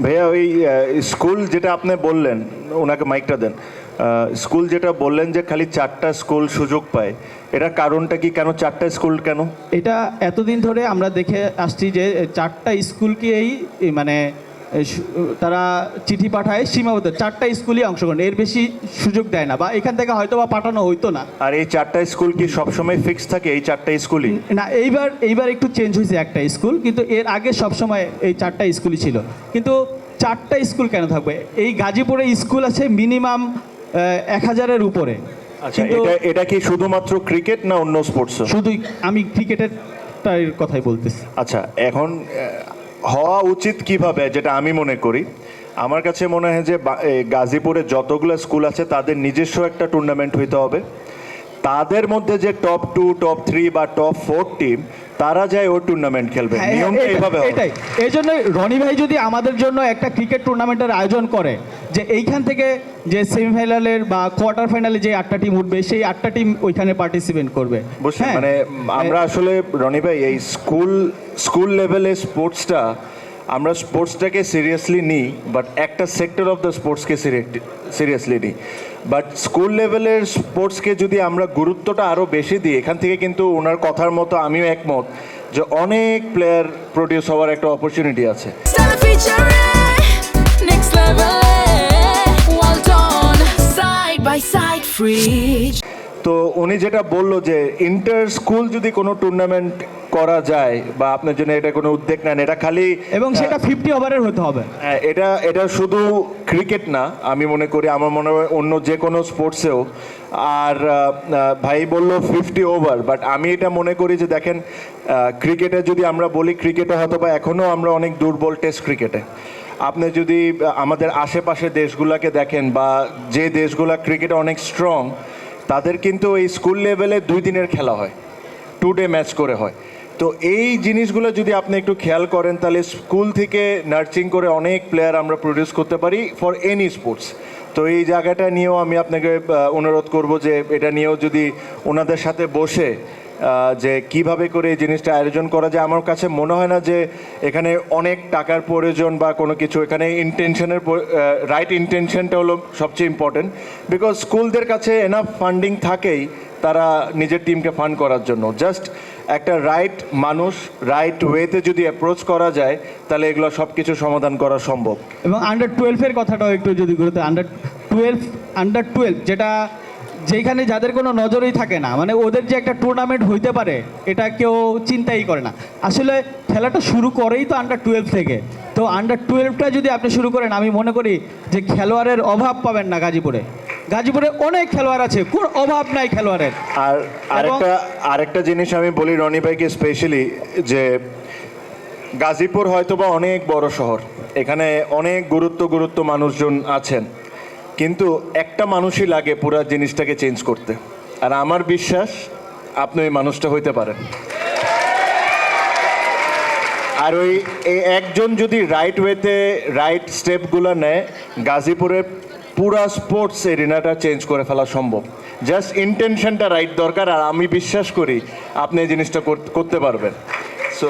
ভাইয়া ওই স্কুল যেটা আপনি বললেন, ওনাকে মাইকটা দেন। স্কুল যেটা বললেন যে খালি 4টা স্কুল সুযোগ পায়, এটা কারণটা কি? কেন 4টা স্কুল কেন? এটা এতদিন ধরে আমরা দেখে আসছি যে 4টা স্কুলকেই মানে তারা চিঠি পাঠায় সীমাবদ্ধ 4টা স্কুলই অংশগ্রহণ, এর বেশি সুযোগ দেয় না, বা এখান থেকে হয়তো বা পাঠানো হইতো না। আর এই 4টা স্কুল কি সবসময় ফিক্স থাকে? এই 4টা স্কুলই না, এইবার একটু চেঞ্জ হয়েছে একটা স্কুল, কিন্তু এর আগে সবসময় এই 4টা স্কুলই ছিল। কিন্তু 4টা স্কুল কেন থাকবে? এই গাজীপুরে স্কুল আছে মিনিমাম 1000-এর উপরে। আচ্ছা, এটা কি শুধুমাত্র ক্রিকেট না অন্য স্পোর্টসও? শুধুই আমি ক্রিকেটের কথাই বলতেছি। আচ্ছা, এখন হওয়া উচিত কিভাবে, যেটা আমি মনে করি, আমার কাছে মনে হয় যে গাজীপুরে যতগুলো স্কুল আছে তাদের নিজস্ব একটা টুর্নামেন্ট হইতে হবে। তাদের মধ্যে যে টপ 2, টপ 3 বা টপ 4 টিম, তারা যায় ওই টুর্নামেন্ট খেলবে। নিয়মটা এইভাবে হবে। এটাই, এই জন্য রনি ভাই যদি আমাদের জন্য একটা ক্রিকেট টুর্নামেন্টের আয়োজন করে, যে এইখান থেকে যে সেমিফাইনালের বা কোয়ার্টার ফাইনালে যে 8টা টিম উঠবে, সেই 8টা টিম ওইখানে পার্টিসিপেট করবে। বুঝছেন? মানে আমরা আসলে রনি ভাই এই স্কুল লেভেলে স্পোর্টসটা, আমরা স্পোর্টসটাকে সিরিয়াসলি নিই, বাট একটা সেক্টর অফ দ্য স্পোর্টসকে সিরিয়াসলি নিই। বাট স্কুল লেভেলের স্পোর্টসকে যদি আমরা গুরুত্বটা আরও বেশি দিই, এখান থেকে কিন্তু ওনার কথার মতো আমিও একমত যে অনেক প্লেয়ার প্রডিউস হওয়ার একটা অপরচুনিটি আছে। তো উনি যেটা বললো যে ইন্টার স্কুল যদি কোনো টুর্নামেন্ট করা যায়, বা আপনার জন্য এটা কোনো উদ্যোগ নেন, এটা খালি এবং সেটা 50 ওভারের হতে হবে। এটা শুধু ক্রিকেট না, আমি মনে করি, আমার মনে হয় অন্য যে কোনো স্পোর্টসেও। আর ভাই বললো 50 ওভার, বাট আমি এটা মনে করি যে দেখেন, ক্রিকেটে যদি আমরা বলি, ক্রিকেটে হয়তো বা এখনও আমরা অনেক দুর্বল টেস্ট ক্রিকেটে। আপনি যদি আমাদের আশেপাশে দেশগুলোকে দেখেন, বা যে দেশগুলো ক্রিকেটে অনেক স্ট্রং, তাদের কিন্তু এই স্কুল লেভেলে 2 দিনের খেলা হয়, 2 ডে ম্যাচ করে হয়। তো এই জিনিসগুলো যদি আপনি একটু খেয়াল করেন, তাহলে স্কুল থেকে নার্সিং করে অনেক প্লেয়ার আমরা প্রডিউস করতে পারি ফর এনি স্পোর্টস। তো এই জায়গাটা নিয়েও আমি আপনাকে অনুরোধ করব যে এটা নিয়েও যদি ওনাদের সাথে বসে যে কিভাবে করে এই জিনিসটা আয়োজন করা যায়। আমার কাছে মনে হয় না যে এখানে অনেক টাকার প্রয়োজন বা কোনো কিছু, এখানে ইন্টেনশনের রাইট ইন্টেনশনটা হলো সবচেয়ে ইম্পর্টেন্ট। বিকজ স্কুলদের কাছে এনাফ ফান্ডিং থাকেই তারা নিজের টিমকে ফান্ড করার জন্য। জাস্ট একটা রাইট মানুষ রাইট ওয়েতে যদি অ্যাপ্রোচ করা যায়, তাহলে এগুলো সব কিছু সমাধান করা সম্ভব। এবং আন্ডার-12-এর কথাটাও একটু যদি গুরুত্ব, আন্ডার-12 যেটা যেখানে যাদের কোনো নজরই থাকে না, মানে ওদের যে একটা টুর্নামেন্ট হইতে পারে এটা কেউ চিন্তাই করে না। আসলে খেলাটা শুরু করেই তো আন্ডার-12 থেকে। তো আন্ডার-12টা যদি আপনি শুরু করেন, আমি মনে করি যে খেলোয়াড়ের অভাব পাবেন না গাজীপুরে অনেক খেলোয়াড় আছে, কোন অভাব নাই খেলোয়াড়ের। আর আরেকটা জিনিস আমি বলি রনি ভাইকে স্পেশালি, যে গাজীপুর হয়তো বা অনেক বড় শহর, এখানে অনেক গুরুত্ব মানুষজন আছেন, কিন্তু একটা মানুষই লাগে পুরো জিনিসটাকে চেঞ্জ করতে। আর আমার বিশ্বাস আপনি ওই মানুষটা হইতে পারেন। আর এই একজন যদি রাইট ওয়েতে রাইট স্টেপগুলো নেয়, গাজীপুরে পুরা স্পোর্টস এরিনাটা চেঞ্জ করে ফেলা সম্ভব। জাস্ট ইন্টেনশনটা রাইট দরকার, আর আমি বিশ্বাস করি আপনি এই জিনিসটা করতে পারবেন। সো